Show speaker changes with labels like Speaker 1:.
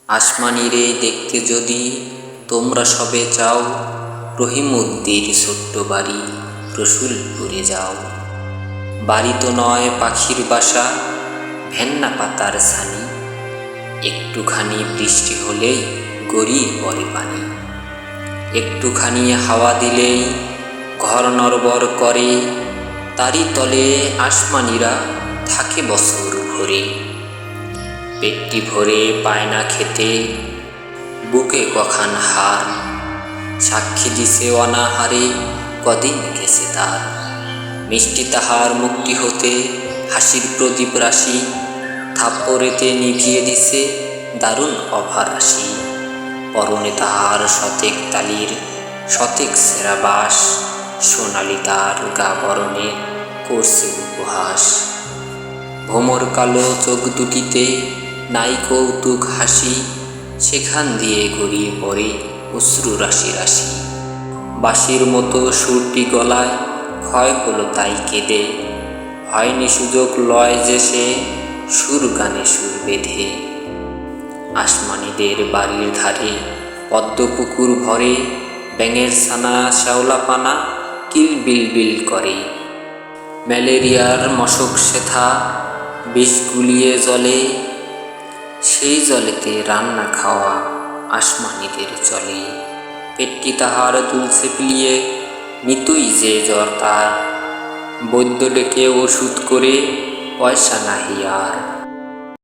Speaker 1: আসমানিরে দেখতে যদি তোমরা সবে চাও, রহিমউদ্দির ছোট্ট বাড়ি রসুলপুরে যাও। বাড়ি তো নয় পাখির বাসা, ভেন্না পাতার ছানি, একটুখানি বৃষ্টি হলেই গড়িয়ে পড়ে পানি। একটুখানি হাওয়া দিলেই ঘর নড়বড় করে, তারই তলে আসমানিরা থাকে বছর ভরে। পেটটি ভরে পায় না খেতে, বুকে কখান হার, সাক্ষী দিছে অনাহারে কদিন গেছে তার। মিষ্টি তাহার মুক্তি হতে হাসির প্রদীপ রাশি, থাপ্পড়েতে নিভিয়ে দিছে দারুণ অভার রাশি। পরনে তাহার শতেক তালির শতেক সেরা বাস, সোনালি তার গা বরণে করছে উপহাস। ভোমর কালো চোখ দুটিতে নাই কৌতুক হাসি, সেখান দিয়ে গড়িয়ে পড়ে অশ্রু রাশি রাশি। বাঁশির মতো সুরটি গলায় ক্ষয় হলো তাই কেঁদে, হয়নি সুযোগ লয় যে সে সুর গানে সুর বেঁধে। আসমানিদের বাড়ির ধারে পদ্ম পুকুর ভরে, ব্যাঙের ছানা শ্যাওলা পানা কিল বিল বিল করে। ম্যালেরিয়ার মশক সেথা বিষ গুলিয়ে জলে, সেই জলেতে রান্না খাওয়া আসমানিদের চলে। পেটটি তাহার দুলছে পিলিয়ে নিতুই যে জ্বর তার, বৈদ্য ডেকে ওষুধ করে পয়সা নাহি আর।